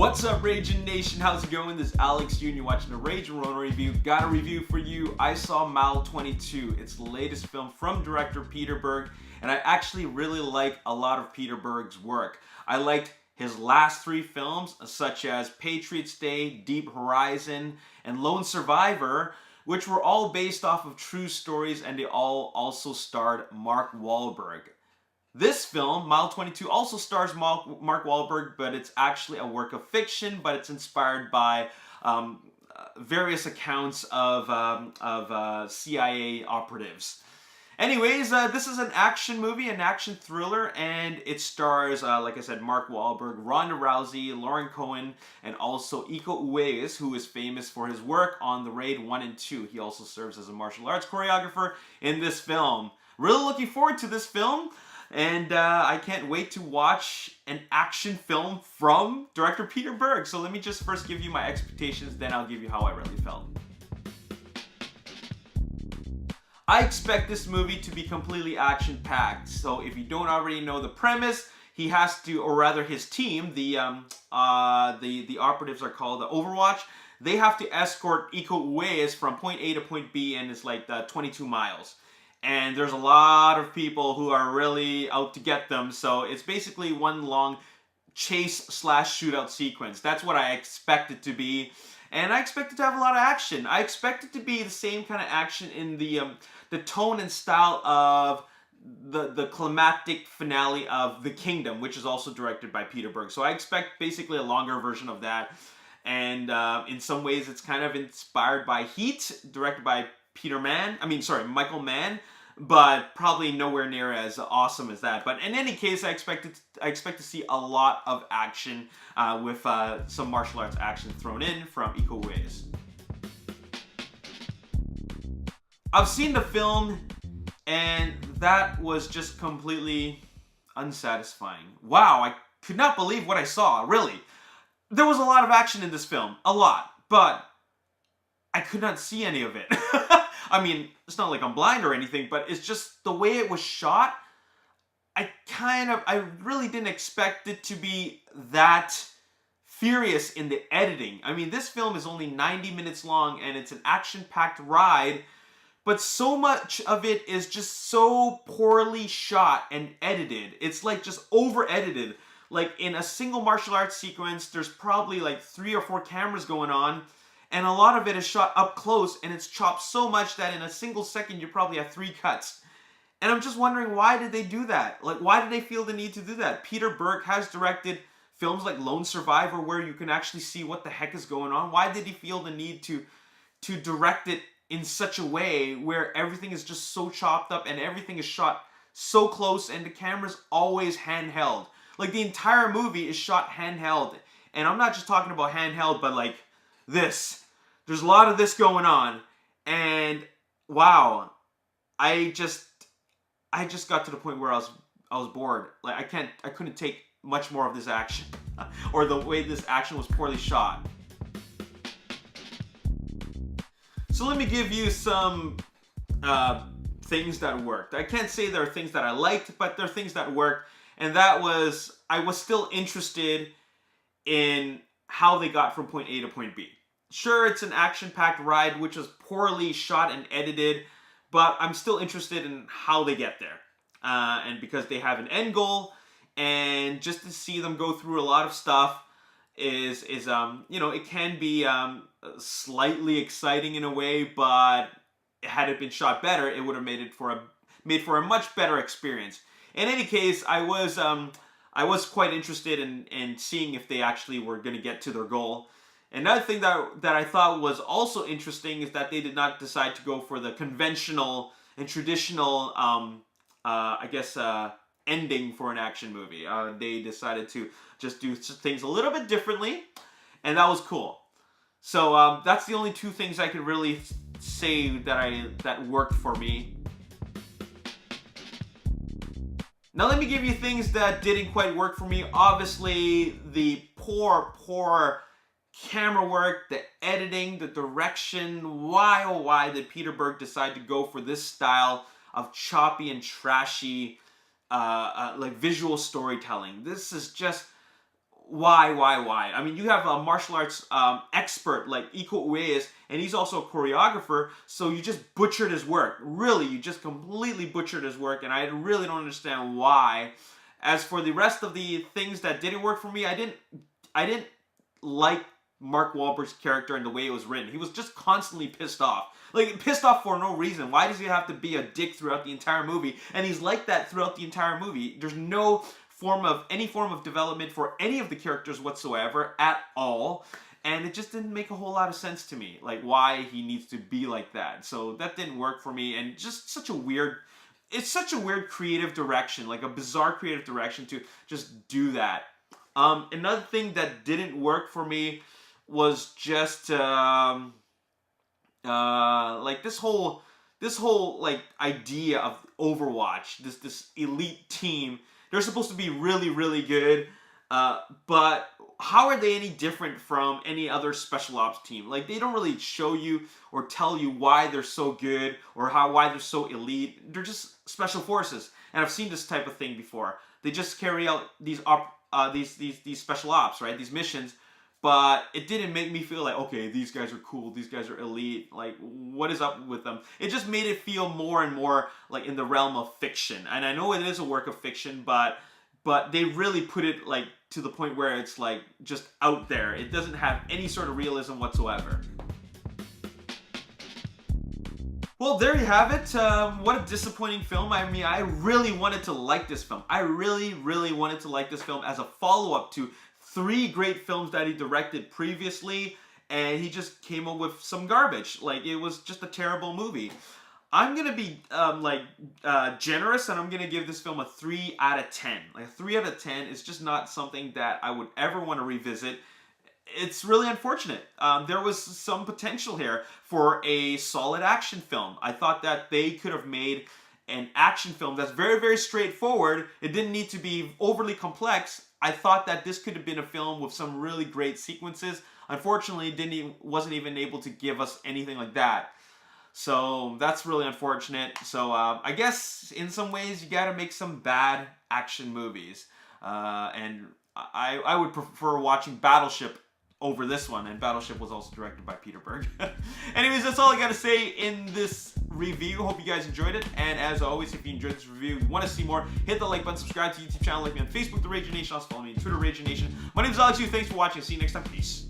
What's up, Ragin Nation? How's it going? This is Alex Jr. You're watching the Ragin Ronin review. Got a review for you. I saw Mal 22. It's the latest film from director Peter Berg, and I actually really like a lot of Peter Berg's work. I liked his last three films, such as Patriots Day, Deep Horizon, and Lone Survivor, which were all based off of true stories, and they all also starred Mark Wahlberg. This film, Mal 22, also stars Mark Wahlberg, but it's actually a work of fiction, but it's inspired by various accounts of CIA operatives. Anyways, this is an action movie, an action thriller, and it stars, like I said, Mark Wahlberg, Ronda Rousey, Lauren Cohen, and also Iko Uwais, who is famous for his work on The Raid 1 and 2. He also serves as a martial arts choreographer in this film. Really looking forward to this film. And I can't wait to watch an action film from director Peter Berg. So let me just first give you my expectations, then I'll give you how I really felt. I expect this movie to be completely action-packed. So if you don't already know the premise, he has to, or rather his team, the operatives are called the Overwatch. They have to escort Iko Uwais from point A to point B, and it's like 22 miles. And there's a lot of people who are really out to get them, so it's basically one long chase/shootout sequence. That's what I expect it to be, and I expect it to have a lot of action. I expect it to be the same kind of action in the tone and style of the climactic finale of The Kingdom, which is also directed by Peter Berg. So I expect basically a longer version of that, and in some ways it's kind of inspired by Heat, directed by Michael Mann, but probably nowhere near as awesome as that. But in any case, I expect to see a lot of action with some martial arts action thrown in from Iko Uwais. I've seen the film, and that was just completely unsatisfying. Wow, I could not believe what I saw, really. There was a lot of action in this film, a lot, but I could not see any of it. I mean, it's not like I'm blind or anything, but it's just the way it was shot. I really didn't expect it to be that furious in the editing. I mean, this film is only 90 minutes long, and it's an action-packed ride, but so much of it is just so poorly shot and edited. It's like just over-edited. Like in a single martial arts sequence, there's probably like 3 or 4 cameras going on, and a lot of it is shot up close, and it's chopped so much that in a single second you probably have 3 cuts. And I'm just wondering, why did they do that? Like, why did they feel the need to do that? Peter Berg has directed films like Lone Survivor where you can actually see what the heck is going on. Why did he feel the need to direct it in such a way where everything is just so chopped up and everything is shot so close and the camera's always handheld? Like, the entire movie is shot handheld. And I'm not just talking about handheld, but like this. There's a lot of this going on, and wow, I just got to the point where I was bored. Like I couldn't take much more of this action, or the way this action was poorly shot. So let me give you some things that worked. I can't say there are things that I liked, but there are things that worked, and that was I was still interested in how they got from point A to point B. Sure, it's an action-packed ride, which was poorly shot and edited, but I'm still interested in how they get there. And because they have an end goal, and just to see them go through a lot of stuff is it can be slightly exciting in a way, but had it been shot better, it would have made for a much better experience. In any case, I was quite interested in seeing if they actually were going to get to their goal. Another thing that I thought was also interesting is that they did not decide to go for the conventional and traditional, ending for an action movie. They decided to just do things a little bit differently, and that was cool. So that's the only 2 things I could really say that worked for me. Now let me give you things that didn't quite work for me. Obviously, the poor camera work, the editing, the direction. Why, oh why did Peter Berg decide to go for this style of choppy and trashy like visual storytelling? This is just, why? I mean, you have a martial arts expert like Iko Uwais, and he's also a choreographer, so you just butchered his work. Really, you just completely butchered his work, and I really don't understand why. As for the rest of the things that didn't work for me, I didn't like Mark Wahlberg's character and the way it was written. He was just constantly pissed off. Like, pissed off for no reason. Why does he have to be a dick throughout the entire movie? And he's like that throughout the entire movie. There's no any form of development for any of the characters whatsoever at all. And it just didn't make a whole lot of sense to me. Like, why he needs to be like that. So that didn't work for me. And just such a weird... It's such a weird creative direction. Like, a bizarre creative direction to just do that. Another thing that didn't work for me was just like this whole like idea of Overwatch, this elite team. They're supposed to be really good, but how are they any different from any other special ops team? Like, they don't really show you or tell you why they're so good or why they're so elite. They're just special forces, and I've seen this type of thing before. They just carry out these special ops, right? These missions, but it didn't make me feel like, okay, these guys are cool, these guys are elite. Like, what is up with them? It just made it feel more and more like in the realm of fiction. And I know it is a work of fiction, but they really put it like to the point where it's like just out there. It doesn't have any sort of realism whatsoever. Well, there you have it. What a disappointing film. I mean, I really wanted to like this film. I really wanted to like this film as a follow-up to 3 great films that he directed previously, and he just came up with some garbage. Like, it was just a terrible movie. I'm gonna be generous, and I'm gonna give this film a 3 out of 10. Like, a 3 out of 10 is just not something that I would ever want to revisit. It's really unfortunate. There was some potential here for a solid action film. I thought that they could have made an action film that's very straightforward. It didn't need to be overly complex. I thought that this could have been a film with some really great sequences. Unfortunately, wasn't even able to give us anything like that. So that's really unfortunate. So I guess in some ways you gotta make some bad action movies. And I would prefer watching Battleship over this one, and Battleship was also directed by Peter Berg. Anyways, that's all I gotta say in this review. Hope you guys enjoyed it, and as always, if you enjoyed this review, you want to see more, hit the like button, subscribe to the YouTube channel, like me on Facebook, The Ragin Nation, also follow me on Twitter, Ragin Nation. My name is Alex Yu, thanks for watching, see you next time, peace.